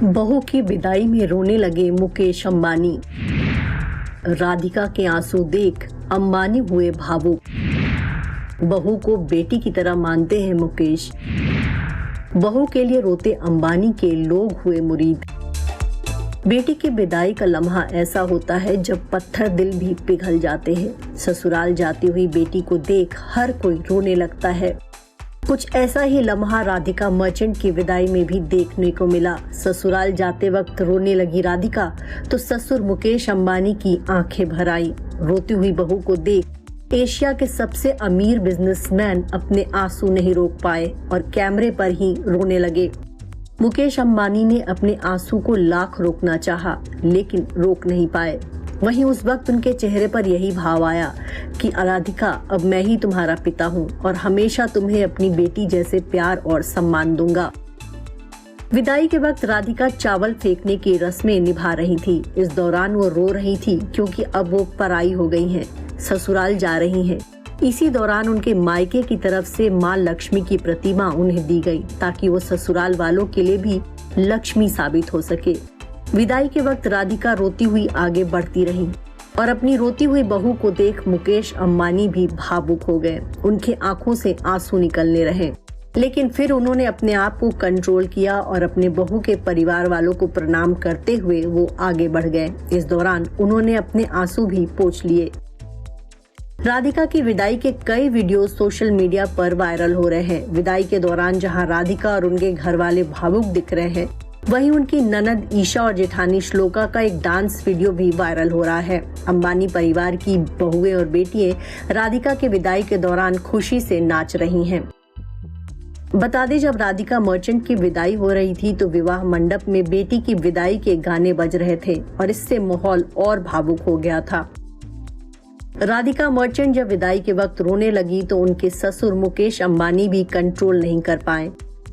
बहू की विदाई में रोने लगे मुकेश अंबानी। राधिका के आंसू देख अंबानी हुए भावुक। बहू को बेटी की तरह मानते हैं मुकेश। बहू के लिए रोते अंबानी के लोग हुए मुरीद। बेटी की विदाई का लम्हा ऐसा होता है जब पत्थर दिल भी पिघल जाते हैं। ससुराल जाती हुई बेटी को देख हर कोई रोने लगता है। कुछ ऐसा ही लम्हा राधिका मर्चेंट की विदाई में भी देखने को मिला। ससुराल जाते वक्त रोने लगी राधिका तो ससुर मुकेश अंबानी की आंखें भर आई। रोती हुई बहू को देख एशिया के सबसे अमीर बिजनेसमैन अपने आंसू नहीं रोक पाए और कैमरे पर ही रोने लगे। मुकेश अंबानी ने अपने आंसू को लाख रोकना चाहा, लेकिन रोक नहीं पाए। वहीं उस वक्त उनके चेहरे पर यही भाव आया कि राधिका, अब मैं ही तुम्हारा पिता हूँ और हमेशा तुम्हें अपनी बेटी जैसे प्यार और सम्मान दूंगा। विदाई के वक्त राधिका चावल फेंकने की रस्में निभा रही थी। इस दौरान वो रो रही थी क्योंकि अब वो पराई हो गई हैं, ससुराल जा रही हैं। इसी दौरान उनके मायके की तरफ से माँ लक्ष्मी की प्रतिमा उन्हें दी गई ताकि वो ससुराल वालों के लिए भी लक्ष्मी साबित हो सके। विदाई के वक्त राधिका रोती हुई आगे बढ़ती रही और अपनी रोती हुई बहू को देख मुकेश अंबानी भी भावुक हो गए। उनके आंखों से आंसू निकलने रहे, लेकिन फिर उन्होंने अपने आप को कंट्रोल किया और अपने बहू के परिवार वालों को प्रणाम करते हुए वो आगे बढ़ गए। इस दौरान उन्होंने अपने आंसू भी पोंछ लिए। राधिका की विदाई के कई वीडियो सोशल मीडिया पर वायरल हो रहे हैं। विदाई के दौरान जहां राधिका और उनके घर वाले भावुक दिख रहे हैं, वहीं उनकी ननद ईशा और जेठानी श्लोका का एक डांस वीडियो भी वायरल हो रहा है। अंबानी परिवार की बहुएं और बेटियां राधिका की विदाई के दौरान खुशी से नाच रही हैं। बता दें, जब राधिका मर्चेंट की विदाई हो रही थी तो विवाह मंडप में बेटी की विदाई के गाने बज रहे थे और इससे माहौल और भावुक हो गया था। राधिका मर्चेंट जब विदाई के वक्त रोने लगी तो उनके ससुर मुकेश अंबानी भी कंट्रोल नहीं कर पाए।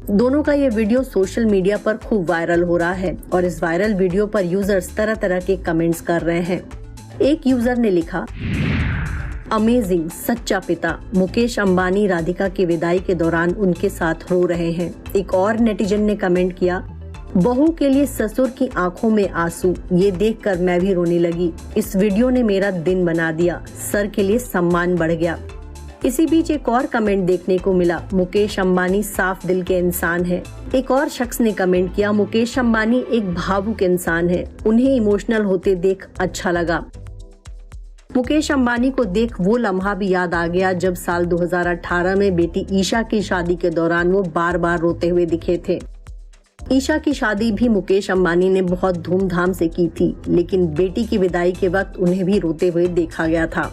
दोनों का ये वीडियो सोशल मीडिया पर खूब वायरल हो रहा है और इस वायरल वीडियो पर यूजर्स तरह तरह के कमेंट्स कर रहे हैं। एक यूजर ने लिखा, अमेजिंग, सच्चा पिता। मुकेश अंबानी राधिका की विदाई के दौरान उनके साथ रो रहे हैं। एक और नेटिजन ने कमेंट किया, बहू के लिए ससुर की आंखों में आंसू, ये देखकर मैं भी रोने लगी। इस वीडियो ने मेरा दिन बना दिया, सर के लिए सम्मान बढ़ गया। इसी बीच एक और कमेंट देखने को मिला, मुकेश अंबानी साफ दिल के इंसान है। एक और शख्स ने कमेंट किया, मुकेश अंबानी एक भावुक इंसान है, उन्हें इमोशनल होते देख अच्छा लगा। मुकेश अंबानी को देख वो लम्हा भी याद आ गया जब साल 2018 में बेटी ईशा की शादी के दौरान वो बार बार रोते हुए दिखे थे। ईशा की शादी भी मुकेश अंबानी ने बहुत धूमधाम से की थी, लेकिन बेटी की विदाई के वक्त उन्हें भी रोते हुए देखा गया था।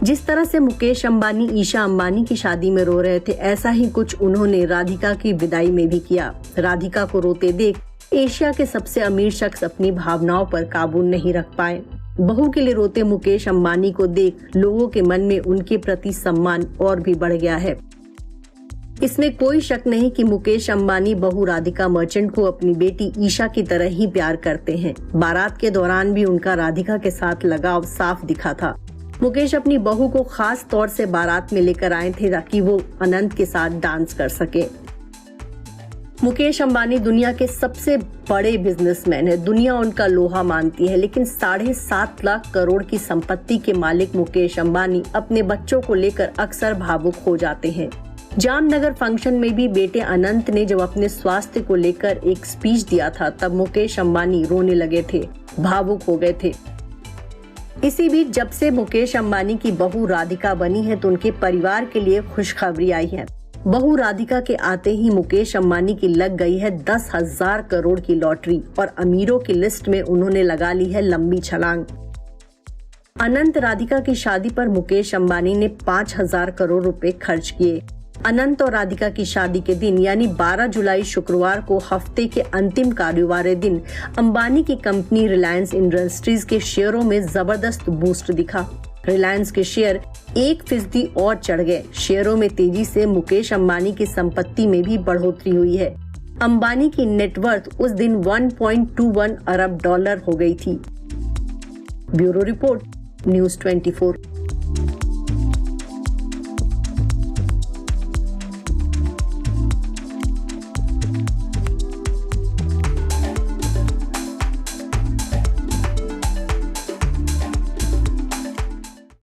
जिस तरह से मुकेश अंबानी ईशा अंबानी की शादी में रो रहे थे, ऐसा ही कुछ उन्होंने राधिका की विदाई में भी किया। राधिका को रोते देख एशिया के सबसे अमीर शख्स अपनी भावनाओं पर काबू नहीं रख पाए। बहू के लिए रोते मुकेश अंबानी को देख लोगों के मन में उनके प्रति सम्मान और भी बढ़ गया है। इसमें कोई शक नहीं कि मुकेश अंबानी बहू राधिका मर्चेंट को अपनी बेटी ईशा की तरह ही प्यार करते हैं। बारात के दौरान भी उनका राधिका के साथ लगाव साफ दिखा था। मुकेश अपनी बहू को खास तौर से बारात में लेकर आए थे ताकि वो अनंत के साथ डांस कर सके। मुकेश अंबानी दुनिया के सबसे बड़े बिजनेसमैन है, दुनिया उनका लोहा मानती है, लेकिन 7.5 लाख करोड़ की संपत्ति के मालिक मुकेश अंबानी अपने बच्चों को लेकर अक्सर भावुक हो जाते हैं। जामनगर फंक्शन में भी बेटे अनंत ने जब अपने स्वास्थ्य को लेकर एक स्पीच दिया था, तब मुकेश अंबानी रोने लगे थे, भावुक हो गए थे। इसी बीच जब से मुकेश अंबानी की बहू राधिका बनी है तो उनके परिवार के लिए खुशखबरी आई है। बहू राधिका के आते ही मुकेश अंबानी की लग गई है 10,000 करोड़ की लॉटरी और अमीरों की लिस्ट में उन्होंने लगा ली है लंबी छलांग। अनंत राधिका की शादी पर मुकेश अंबानी ने 5,000 करोड़ रुपए खर्च किए। अनंत और राधिका की शादी के दिन यानी 12 जुलाई शुक्रवार को हफ्ते के अंतिम कारोबारी दिन अंबानी की कंपनी रिलायंस इंडस्ट्रीज के शेयरों में जबरदस्त बूस्ट दिखा। रिलायंस के शेयर 1% और चढ़ गए। शेयरों में तेजी से मुकेश अंबानी की संपत्ति में भी बढ़ोतरी हुई है। अंबानी की नेटवर्थ उस दिन 1.21 अरब डॉलर हो गई थी। Bureau report, news 24।